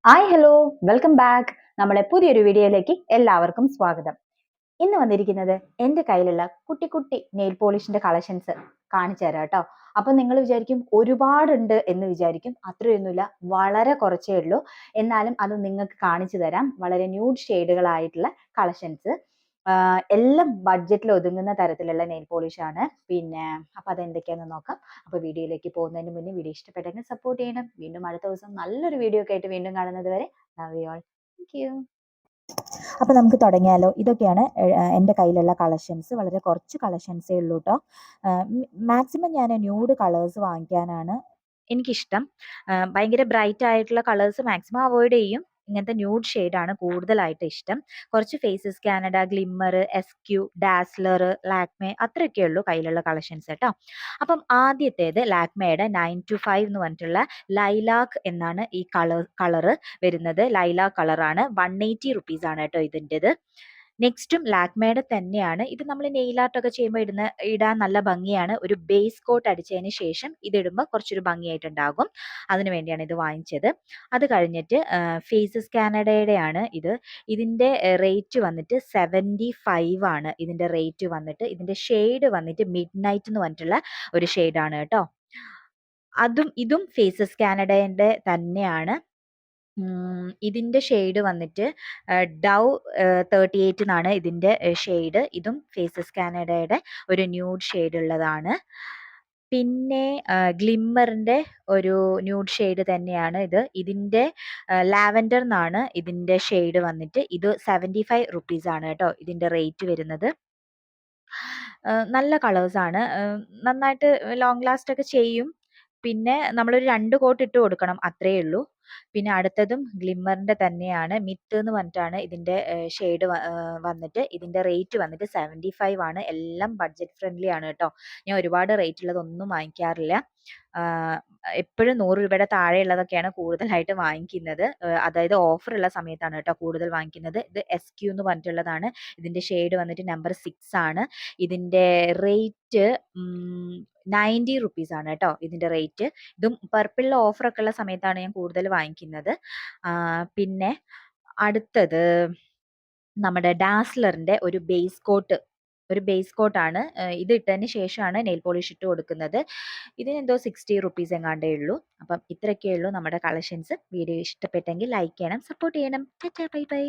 Hi hello welcome back. നമ്മുടെ പുതിയൊരു വീഡിയോയിലേക്ക് എല്ലാവർക്കും സ്വാഗതം. ഇന്ന് വന്നിരിക്കുന്നത് എൻ്റെ കയ്യിലുള്ള കുട്ടി കുട്ടി നെയിൽ പോളിഷിന്റെ കളക്ഷൻസ് കാണിച്ചു തരാം കേട്ടോ. അപ്പൊ നിങ്ങൾ വിചാരിക്കും ഒരുപാടുണ്ട് എന്ന് വിചാരിക്കും. അത്രയൊന്നുമില്ല, വളരെ കുറച്ചേ ഉള്ളൂ. എന്നാലും അത് നിങ്ങൾക്ക് കാണിച്ചു തരാം. വളരെ ന്യൂഡ് ഷെയ്ഡുകളായിട്ടുള്ള കളക്ഷൻസ്, എല്ലാം ബഡ്ജറ്റിൽ ഒതുങ്ങുന്ന തരത്തിലുള്ള നെയിൽ പോളിഷ് ആണ്. പിന്നെ അപ്പൊ അതെന്തൊക്കെയാണെന്ന് നോക്കാം. അപ്പൊ വീഡിയോയിലേക്ക് പോകുന്നതിന് മുന്നേ വീഡിയോ ഇഷ്ടപ്പെട്ടെങ്കിൽ സപ്പോർട്ട് ചെയ്യണം. വീണ്ടും അടുത്ത ദിവസം നല്ലൊരു വീഡിയോ ഒക്കെ ആയിട്ട് വീണ്ടും കാണുന്നത് വരെ love you all. Thank you. അപ്പോൾ നമുക്ക് തുടങ്ങിയാലോ. ഇതൊക്കെയാണ് എൻ്റെ കയ്യിലുള്ള കളക്ഷൻസ്. വളരെ കുറച്ച് കളക്ഷൻസേ ഉള്ളൂ കേട്ടോ. മാക്സിമം ഞാൻ ന്യൂഡ് കളേഴ്സ് വാങ്ങിക്കാനാണ് എനിക്കിഷ്ടം. ഭയങ്കര ബ്രൈറ്റ് ആയിട്ടുള്ള കളേഴ്സ് മാക്സിമം അവോയ്ഡ് ചെയ്യും. ഇങ്ങനത്തെ ന്യൂഡ് ഷെയ്ഡാണ് കൂടുതലായിട്ട് ഇഷ്ടം. കുറച്ച് ഫേസസ് കാനഡ, ഗ്ലിമ്മർ, എസ്ക്യൂ, ഡാസ്ലർ, ലാക്മേ അത്രയൊക്കെ ഉള്ളൂ കയ്യിലുള്ള കളക്ഷൻസ് കേട്ടോ. അപ്പം ആദ്യത്തേത് ലാക്മേയുടെ 925 എന്ന് പറഞ്ഞിട്ടുള്ള ലൈലാക്ക് എന്നാണ് ഈ കളറ് വരുന്നത്. ലൈലാക്ക് കളറാണ്. 180 റുപ്പീസ് ആണ് കേട്ടോ ഇതിൻ്റെത്. നെക്സ്റ്റും ലാക്മേയുടെ തന്നെയാണ്. ഇത് നമ്മൾ നെയിൽ ആർട്ട് ഒക്കെ ചെയ്യുമ്പോൾ ഇടാൻ നല്ല ഭംഗിയാണ്. ഒരു ബേസ് കോട്ട് അടിച്ചതിന് ശേഷം ഇതിടുമ്പോൾ കുറച്ചൊരു ഭംഗിയായിട്ടുണ്ടാകും. അതിനു വേണ്ടിയാണ് ഇത് വാങ്ങിച്ചത്. അത് കഴിഞ്ഞിട്ട് ഫേസസ് കാനഡയുടെ ആണ് ഇത്. ഇതിൻ്റെ റേറ്റ് വന്നിട്ട് 75 ആണ്. ഇതിൻ്റെ റേറ്റ് വന്നിട്ട്, ഇതിൻ്റെ ഷെയ്ഡ് വന്നിട്ട് മിഡ് നൈറ്റ് എന്ന് പറഞ്ഞിട്ടുള്ള ഒരു ഷെയ്ഡാണ് കേട്ടോ. ഇതും ഫേസസ് കാനഡയുടെ തന്നെയാണ്. ഇതിൻ്റെ ഷെയ്ഡ് വന്നിട്ട് ഡവ് 38 എന്നാണ് ഇതിൻ്റെ ഷെയ്ഡ്. ഇതും ഫേസസ് കാനഡയുടെ ഒരു ന്യൂഡ് ഷെയ്ഡ് ഉള്ളതാണ്. പിന്നെ ഗ്ലിമ്മറിൻ്റെ ഒരു ന്യൂഡ് ഷെയ്ഡ് തന്നെയാണ് ഇത്. ഇതിൻ്റെ ലാവൻഡർ എന്നാണ് ഇതിൻ്റെ ഷെയ്ഡ് വന്നിട്ട്. ഇത് 75 റുപ്പീസ് ആണ് കേട്ടോ ഇതിൻ്റെ റേറ്റ് വരുന്നത്. നല്ല കളേഴ്സാണ്. നന്നായിട്ട് ലോങ് ലാസ്റ്റ് ഒക്കെ ചെയ്യും. പിന്നെ നമ്മളൊരു 2 കോട്ട് ഇട്ട് കൊടുക്കണം, അത്രയേ ഉള്ളൂ. പിന്നെ അടുത്തതും ഗ്ലിമ്മറിൻ്റെ തന്നെയാണ്. മിത്ത് എന്ന് പറഞ്ഞിട്ടാണ് ഇതിൻ്റെ ഷെയ്ഡ് വന്നിട്ട്. ഇതിൻ്റെ റേറ്റ് വന്നിട്ട് 75 ആണ്. എല്ലാം ബഡ്ജറ്റ് ഫ്രണ്ട്ലി ആണ് കേട്ടോ. ഞാൻ ഒരുപാട് റേറ്റ് ഉള്ളതൊന്നും വാങ്ങിക്കാറില്ല. എപ്പോഴും 100 രൂപയുടെ താഴെയുള്ളതൊക്കെയാണ് കൂടുതലായിട്ട് വാങ്ങിക്കുന്നത്. അതായത് ഓഫർ ഉള്ള സമയത്താണ് കേട്ടോ കൂടുതൽ വാങ്ങിക്കുന്നത്. ഇത് എസ്ക്യൂ എന്ന് പറഞ്ഞിട്ടുള്ളതാണ്. ഇതിൻ്റെ ഷെയ്ഡ് വന്നിട്ട് നമ്പർ 6 ആണ്. ഇതിൻ്റെ റേറ്റ് 90 റുപ്പീസ് ആണ് കേട്ടോ ഇതിൻ്റെ റേറ്റ്. ഇതും പർപ്പിളിൽ ഓഫറൊക്കെ ഉള്ള സമയത്താണ് ഞാൻ കൂടുതൽ വാങ്ങിക്കുന്നത്. പിന്നെ അടുത്തത് നമ്മുടെ ഡാസ്ലറിൻ്റെ ഒരു ബേസ് കോട്ടാണ്. ഇത് ഇട്ടതിന് ശേഷമാണ് നെയിൽ പോളിഷ് ഇട്ട് കൊടുക്കുന്നത്. ഇതിനെന്തോ 60 റുപ്പീസ് എങ്ങാണ്ടേ ഉള്ളൂ. അപ്പം ഇത്രയൊക്കെ ഉള്ളൂ നമ്മുടെ കളക്ഷൻസ്. വീഡിയോ ഇഷ്ടപ്പെട്ടെങ്കിൽ ലൈക്ക് ചെയ്യണം, സപ്പോർട്ട് ചെയ്യണം. Bye bye.